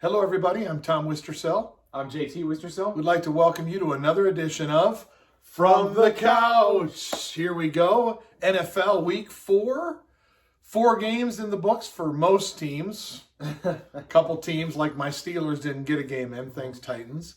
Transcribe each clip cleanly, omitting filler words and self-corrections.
Hello, everybody. I'm Tom Wistrcill. I'm JT Wistrcill. We'd like to welcome you to another edition of From the Couch. Here we go. NFL Week 4. 4 games in the books for most teams. A couple teams, like my Steelers, didn't get a game in. Thanks, Titans.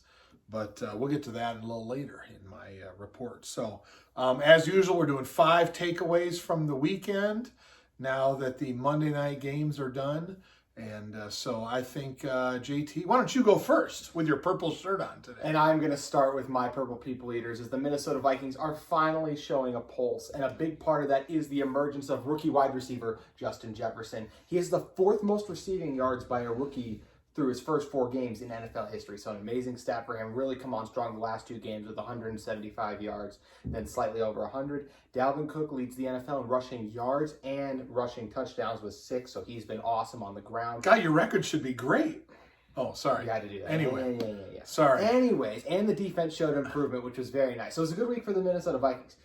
But we'll get to that a little later in my report. So, as usual, we're doing 5 takeaways from the weekend now that the Monday night games are done. And so I think, JT, why don't you go first with your purple shirt on today? And I'm going to start with my purple people eaters, as the Minnesota Vikings are finally showing a pulse. And a big part of that is the emergence of rookie wide receiver Justin Jefferson. He has the 4th most receiving yards by a rookie through his first 4 games in NFL history. So an amazing stat for him. Really come on strong the last 2 games with 175 yards, then slightly over 100. Dalvin Cook leads the NFL in rushing yards and rushing touchdowns with 6, so he's been awesome on the ground. God, your record should be great. Oh, sorry. You had to do that. Anyway. Yeah. Sorry. Anyways, and the defense showed improvement, which was very nice. So it was a good week for the Minnesota Vikings.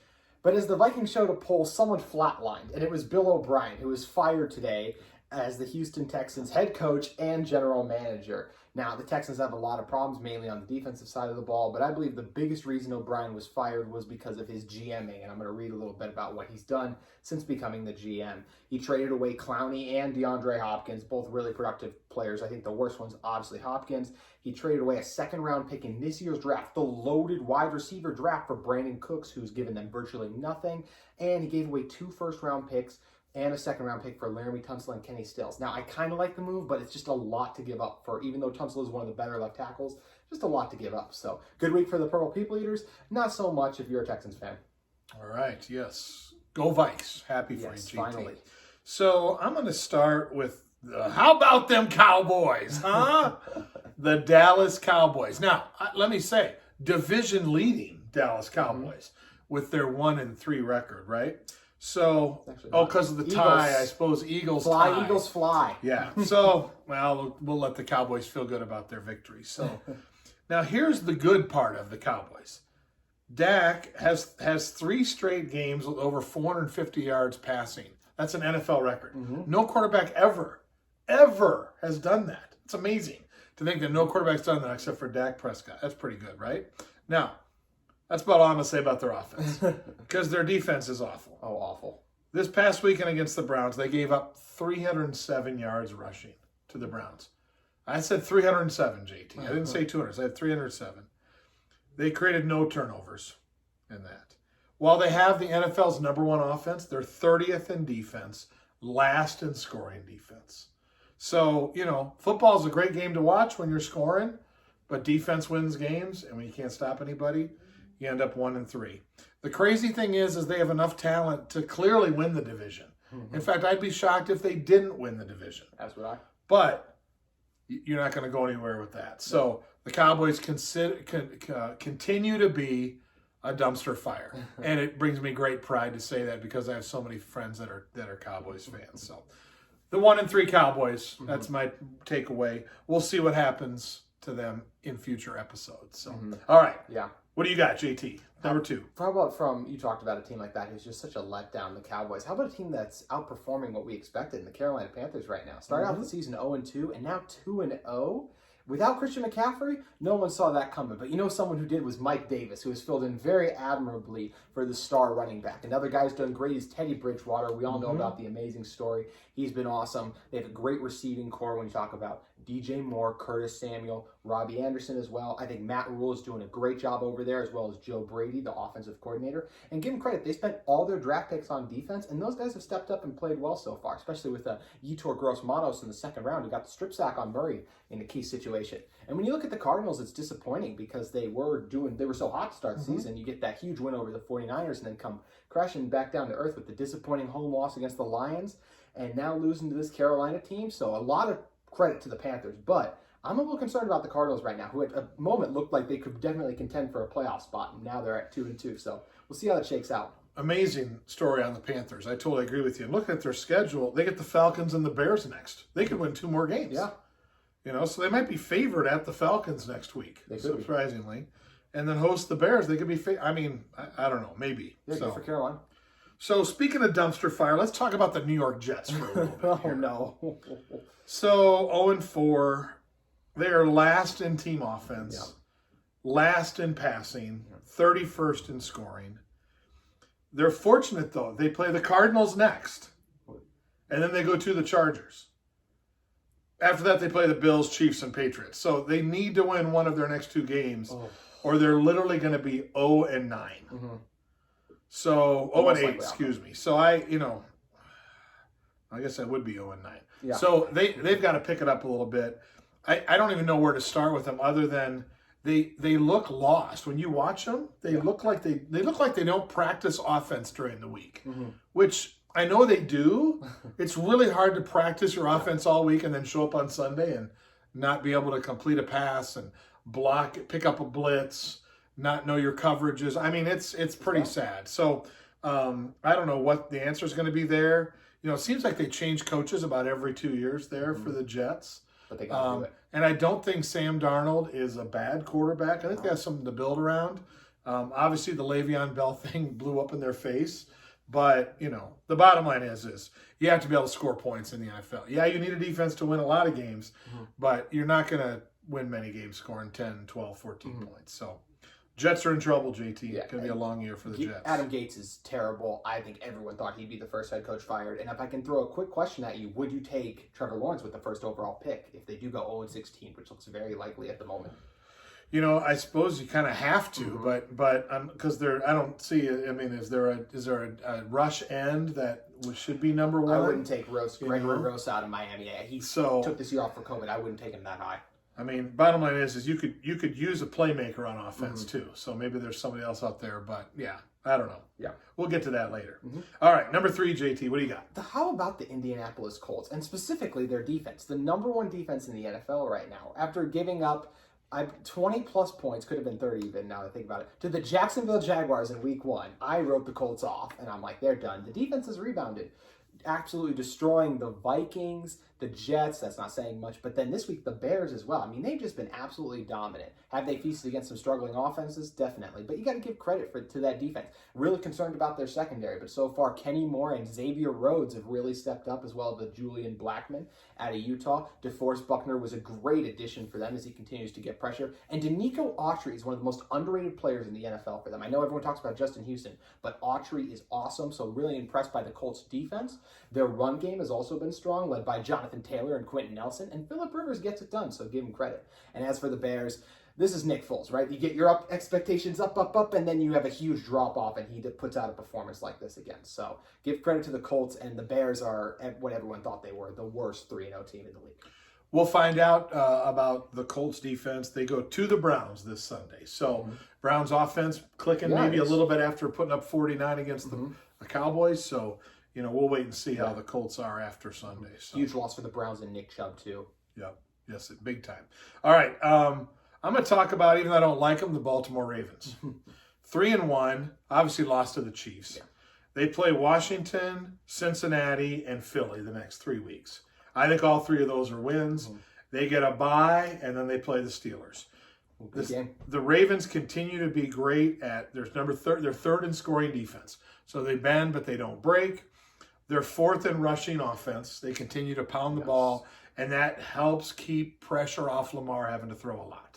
But as the Vikings showed a poll, someone flatlined, and it was Bill O'Brien, who was fired today as the Houston Texans head coach and general manager. Now, the Texans have a lot of problems, mainly on the defensive side of the ball, but I believe the biggest reason O'Brien was fired was because of his GMing, and I'm going to read a little bit about what he's done since becoming the GM. He traded away Clowney and DeAndre Hopkins, both really productive players. I think the worst one's obviously Hopkins. He traded away a 2nd-round pick in this year's draft, the loaded wide receiver draft, for Brandon Cooks, who's given them virtually nothing, and he gave away 2 first-round picks and a 2nd-round pick for Laramie Tunsil and Kenny Stills. Now, I kind of like the move, but it's just a lot to give up for, even though Tunsil is one of the better left tackles, just a lot to give up. So, good week for the Purple People Eaters. Not so much if you're a Texans fan. All right, yes. Go Vikes. Happy for you, Yes, JT. finally. So I'm going to start with, how about them Cowboys, huh? The Dallas Cowboys. Now, let me say, division leading Dallas Cowboys with their 1-3 record, right? So, because of the tie, Eagles. I suppose Eagles Fly, tie. Eagles, fly. Yeah. So, well, we'll let the Cowboys feel good about their victory. So, now here's the good part of the Cowboys. Dak has 3 straight games with over 450 yards passing. That's an NFL record. No quarterback ever has done that. It's amazing to think that no quarterback's done that except for Dak Prescott. That's pretty good, right? Now, that's about all I'm going to say about their offense, because their defense is awful. Oh, awful. This past weekend against the Browns, they gave up 307 yards rushing to the Browns. I said 307, JT. I didn't say 200. I said 307. They created no turnovers in that. While they have the NFL's #1 offense, they're 30th in defense, last in scoring defense. So, football is a great game to watch when you're scoring, but defense wins games, and when you can't stop anybody, you end up 1-3. The crazy thing is they have enough talent to clearly win the division. In fact, I'd be shocked if they didn't win the division. That's what I... But you're not going to go anywhere with that. So the Cowboys continue to be a dumpster fire, and it brings me great pride to say that because I have so many friends that are Cowboys fans. So the 1-3 Cowboys, that's my takeaway. We'll see what happens to them in future episodes. So, all right. Yeah. What do you got, JT? Number 2. How about you talked about a team like that who's just such a letdown, the Cowboys. How about a team that's outperforming what we expected in the Carolina Panthers right now? Started out the season 0-2 and now 2-0. Without Christian McCaffrey, no one saw that coming. But someone who did was Mike Davis, who has filled in very admirably for the star running back. Another guy who's done great is Teddy Bridgewater. We all know about the amazing story. He's been awesome. They have a great receiving core when you talk about DJ Moore, Curtis Samuel, Robbie Anderson as well. I think Matt Rule is doing a great job over there, as well as Joe Brady, the offensive coordinator. And give them credit, they spent all their draft picks on defense, and those guys have stepped up and played well so far, especially with Yetur Gross-Matos in the 2nd round, who got the strip sack on Murray in a key situation. And when you look at the Cardinals, it's disappointing because they were so hot to start the season. You get that huge win over the 49ers and then come crashing back down to earth with the disappointing home loss against the Lions, and now losing to this Carolina team. So a lot of credit to the Panthers, but I'm a little concerned about the Cardinals right now, who at a moment looked like they could definitely contend for a playoff spot, and now they're at 2-2. So we'll see how that shakes out. Amazing story on the Panthers. I totally agree with you. And looking at their schedule, they get the Falcons and the Bears next. They could win 2 more games. Yeah. So they might be favored at the Falcons next week, They could surprisingly. And then host the Bears. They could be I don't know, maybe. Yeah, good for Carolina. So speaking of dumpster fire, let's talk about the New York Jets for a little bit. Oh, no. So 0-4. They are last in team offense, last in passing, 31st in scoring. They're fortunate, though. They play the Cardinals next, and then they go to the Chargers. After that, they play the Bills, Chiefs, and Patriots. So they need to win one of their next 2 games, or they're literally going to be 0-9. Mm-hmm. So 0-8, excuse me. So I guess I would be 0-9. Yeah. So they've got to pick it up a little bit. I don't even know where to start with them other than they look lost. When you watch them, they look like they don't practice offense during the week, which I know they do. It's really hard to practice your offense all week and then show up on Sunday and not be able to complete a pass and block, pick up a blitz, not know your coverages. I mean, it's pretty sad. So I don't know what the answer is going to be there. You know, it seems like they change coaches about every 2 years there for the Jets. But they got to do it. And I don't think Sam Darnold is a bad quarterback. I think they have something to build around. Obviously, the Le'Veon Bell thing blew up in their face. But, you know, the bottom line is you have to be able to score points in the NFL. Yeah, you need a defense to win a lot of games, but you're not going to win many games scoring 10, 12, 14 points. So Jets are in trouble, JT. It's going to be a long year for the Jets. Adam Gates is terrible. I think everyone thought he'd be the first head coach fired. And if I can throw a quick question at you, would you take Trevor Lawrence with the first overall pick if they do go 0-16, which looks very likely at the moment? You know, I suppose you kind of have to, but because I don't see. I mean, is there a rush end that should be number one? I wouldn't take Gregory Ross out of Miami. He took this year off for COVID. I wouldn't take him that high. I mean, bottom line is you could use a playmaker on offense too. So maybe there's somebody else out there, but yeah, I don't know. Yeah, we'll get to that later. All right, number 3, JT. What do you got? How about the Indianapolis Colts and specifically their defense, the number 1 defense in the NFL right now, after giving up 20 plus points, could have been 30 even now that I think about it, to the Jacksonville Jaguars in week 1. I wrote the Colts off, and I'm like, they're done. The defense has rebounded, absolutely destroying the Vikings, the Jets. That's not saying much. But then this week, the Bears as well. I mean, they've just been absolutely dominant. Have they feasted against some struggling offenses? Definitely. But you got to give credit to that defense. Really concerned about their secondary. But so far, Kenny Moore and Xavier Rhodes have really stepped up, as well as Julian Blackmon out of Utah. DeForest Buckner was a great addition for them as he continues to get pressure. And Danico Autry is one of the most underrated players in the NFL for them. I know everyone talks about Justin Houston, but Autry is awesome. So really impressed by the Colts defense. Their run game has also been strong, led by Jonathan Taylor and Quentin Nelson. And Phillip Rivers gets it done, so give him credit. And as for the Bears, this is Nick Foles, right? You get your expectations up, and then you have a huge drop-off, and he puts out a performance like this again. So give credit to the Colts, and the Bears are what everyone thought they were, the worst 3-0 team in the league. We'll find out about the Colts defense. They go to the Browns this Sunday. So Browns offense clicking maybe a little bit after putting up 49 against the Cowboys. So, you know, we'll wait and see how the Colts are after Sunday. So. Huge loss for the Browns and Nick Chubb, too. Yep. Yes, big time. All right. I'm going to talk about, even though I don't like them, the Baltimore Ravens. 3-1, obviously lost to the Chiefs. Yeah. They play Washington, Cincinnati, and Philly the next 3 weeks. I think all 3 of those are wins. They get a bye, and then they play the Steelers. The Ravens continue to be great at they're third in scoring defense. So they bend, but they don't break. They're 4th in rushing offense. They continue to pound the ball, and that helps keep pressure off Lamar having to throw a lot.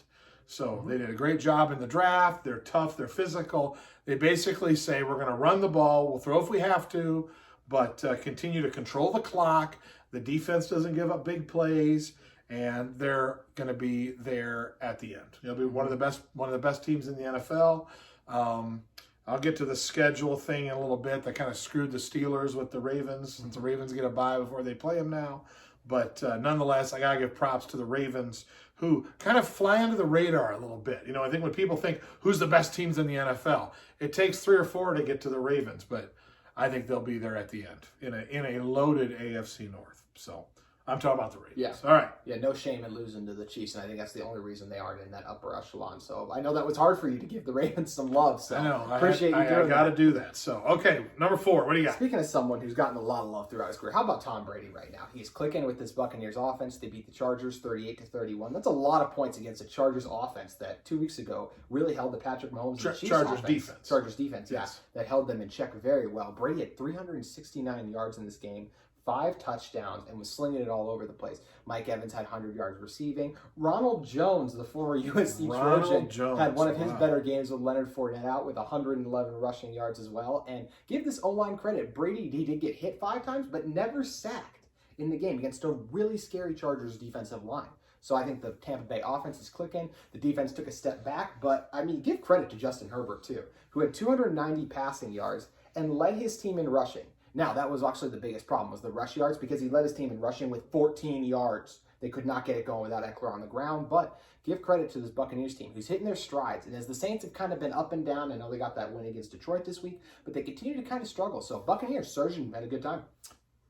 So they did a great job in the draft. They're tough. They're physical. They basically say, we're going to run the ball. We'll throw if we have to, but continue to control the clock. The defense doesn't give up big plays, and they're going to be there at the end. They'll be one of the best teams in the NFL. I'll get to the schedule thing in a little bit. They kind of screwed the Steelers with the Ravens, since the Ravens get a bye before they play them now. But nonetheless, I got to give props to the Ravens, who kind of fly under the radar a little bit. You know, I think when people think, who's the best teams in the NFL, it takes 3 or 4 to get to the Ravens, but I think they'll be there at the end in a loaded AFC North. So I'm talking about the Ravens. Yeah. All right. Yeah, no shame in losing to the Chiefs, and I think that's the only reason they aren't in that upper echelon. So I know that was hard for you to give the Ravens some love. So I know. Appreciate you doing that. I got to do that. So, okay, number 4, what do you got? Speaking of someone who's gotten a lot of love throughout his career, how about Tom Brady right now? He's clicking with this Buccaneers offense. They beat the Chargers 38-31. That's a lot of points against a Chargers offense that 2 weeks ago really held the Patrick Mahomes and Chiefs Chargers offense. defense. Chargers defense, yes. That held them in check very well. Brady had 369 yards in this game, 5 touchdowns and was slinging it all over the place. Mike Evans had 100 yards receiving. Ronald Jones, the former USC Trojan, had one of his better games with Leonard Fournette out with 111 rushing yards as well. And give this O-line credit. Brady, he did get hit 5 times, but never sacked in the game against a really scary Chargers defensive line. So I think the Tampa Bay offense is clicking. The defense took a step back, but I mean, give credit to Justin Herbert too, who had 290 passing yards and led his team in rushing. Now, that was actually the biggest problem, was the rush yards, because he led his team in rushing with 14 yards. They could not get it going without Eckler on the ground, but give credit to this Buccaneers team, who's hitting their strides. And as the Saints have kind of been up and down, I know they got that win against Detroit this week, but they continue to kind of struggle. So Buccaneers, Surgeon had a good time.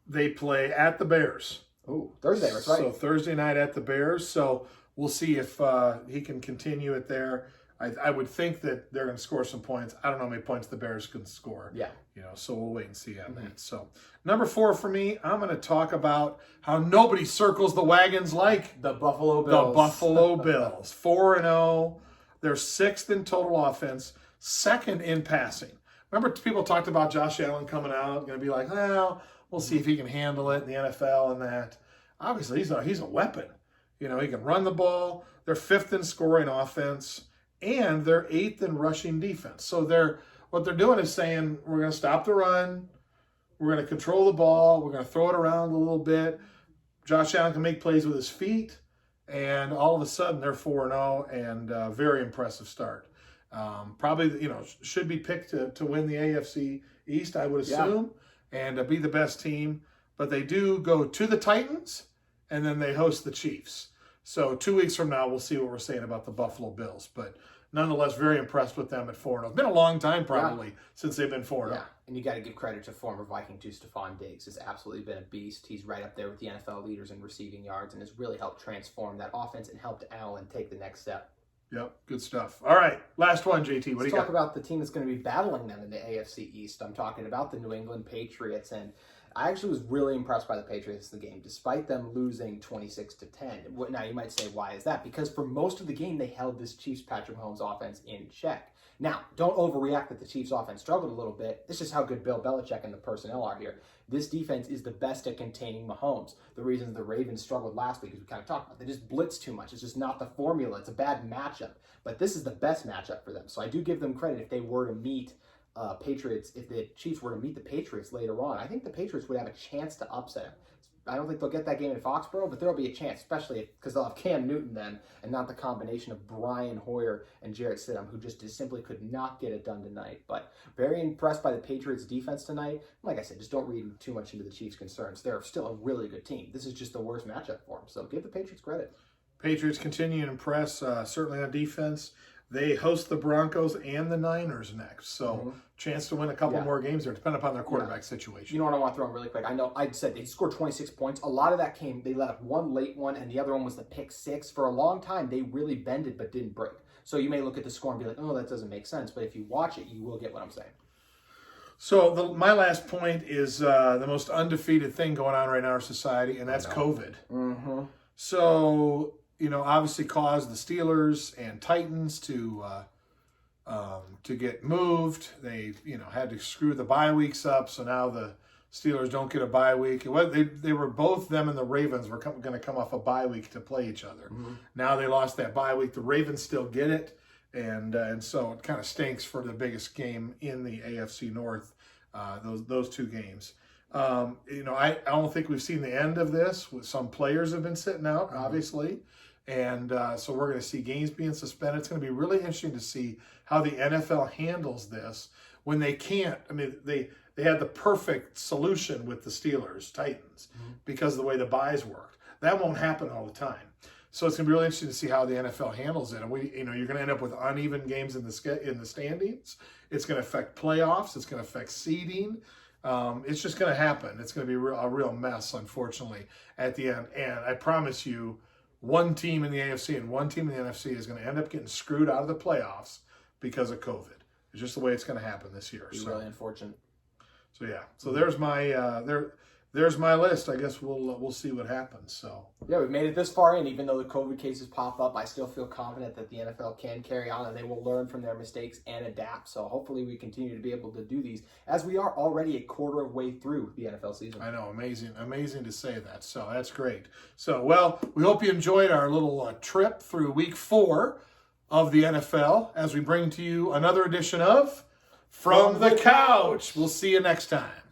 They play at the Bears. Oh, Thursday, that's right. So Thursday night at the Bears. So we'll see if he can continue it there. I would think that they're going to score some points. I don't know how many points the Bears can score. Yeah. So we'll wait and see on that. So number 4 for me, I'm going to talk about how nobody circles the wagons like the Buffalo Bills. The Buffalo Bills. 4-0. They're 6th in total offense, 2nd in passing. Remember, people talked about Josh Allen coming out, going to be like, well, we'll see if he can handle it in the NFL and that. Obviously, he's a weapon. He can run the ball. They're 5th in scoring offense, and they're 8th in rushing defense. So what they're doing is saying, we're going to stop the run. We're going to control the ball. We're going to throw it around a little bit. Josh Allen can make plays with his feet, and all of a sudden they're 4-0, and very impressive start. Probably, should be picked to win the AFC East, I would assume, and be the best team. But they do go to the Titans, and then they host the Chiefs. So 2 weeks from now, we'll see what we're saying about the Buffalo Bills. But nonetheless, very impressed with them at 4-0. It's been a long time, probably, since they've been 4-0. Yeah, and you got to give credit to former Viking too, Stephon Diggs. Has absolutely been a beast. He's right up there with the NFL leaders in receiving yards and has really helped transform that offense and helped Allen take the next step. Yep, good stuff. All right, last one, JT. What do you got? Let's talk about the team that's going to be battling them in the AFC East. I'm talking about the New England Patriots, and I actually was really impressed by the Patriots in the game, despite them losing 26-10. Now, you might say, why is that? Because for most of the game, they held this Chiefs Patrick Mahomes offense in check. Now, don't overreact that the Chiefs offense struggled a little bit. This is how good Bill Belichick and the personnel are here. This defense is the best at containing Mahomes. The reason the Ravens struggled last week, as we kind of talked about, they just blitz too much. It's just not the formula. It's a bad matchup. But this is the best matchup for them. So I do give them credit if they were to meet Patriots, if the Chiefs were to meet the Patriots later on. I think the Patriots would have a chance to upset them. I don't think they'll get that game in Foxborough, but there'll be a chance, especially because they'll have Cam Newton then, and not the combination of Brian Hoyer and Jarrett Stidham, who just simply could not get it done tonight. But very impressed by the Patriots' defense tonight. Like I said, just don't read too much into the Chiefs' concerns. They're still a really good team. This is just the worst matchup for them, so give the Patriots credit. Patriots continue to impress, certainly on defense. They host the Broncos and the Niners next. So chance to win a couple more games there, depending upon their quarterback situation. You know what I want to throw in really quick? I know I said they scored 26 points. A lot of that came, they let up one late one, and the other one was the pick 6. For a long time, they really bended but didn't break. So you may look at the score and be like, oh, that doesn't make sense. But if you watch it, you will get what I'm saying. So my last point is the most undefeated thing going on right now in our society, and that's COVID. So, obviously caused the Steelers and Titans to get moved. They, had to screw the bye weeks up, so now the Steelers don't get a bye week. They were both, them and the Ravens were going to come off a bye week to play each other. Now they lost that bye week. The Ravens still get it, and so it kind of stinks for the biggest game in the AFC North, those 2 games. I don't think we've seen the end of this. Some players have been sitting out, obviously. And so we're going to see games being suspended. It's going to be really interesting to see how the NFL handles this when they can't. I mean, they had the perfect solution with the Steelers, Titans, because of the way the buys worked. That won't happen all the time. So it's going to be really interesting to see how the NFL handles it. And you're going to end up with uneven games in the standings. It's going to affect playoffs. It's going to affect seeding. It's just going to happen. It's going to be a real mess, unfortunately, at the end. And I promise you, one team in the AFC and one team in the NFC is going to end up getting screwed out of the playoffs because of COVID. It's just the way it's going to happen this year. Be really unfortunate. So yeah. So there's my there's my list. I guess we'll see what happens. So yeah, we've made it this far in. Even though the COVID cases pop up, I still feel confident that the NFL can carry on and they will learn from their mistakes and adapt. So hopefully we continue to be able to do these as we are already a quarter of way through the NFL season. I know, amazing to say that. So that's great. So, well, we hope you enjoyed our little trip through week 4 of the NFL as we bring to you another edition of From the Couch. We'll see you next time.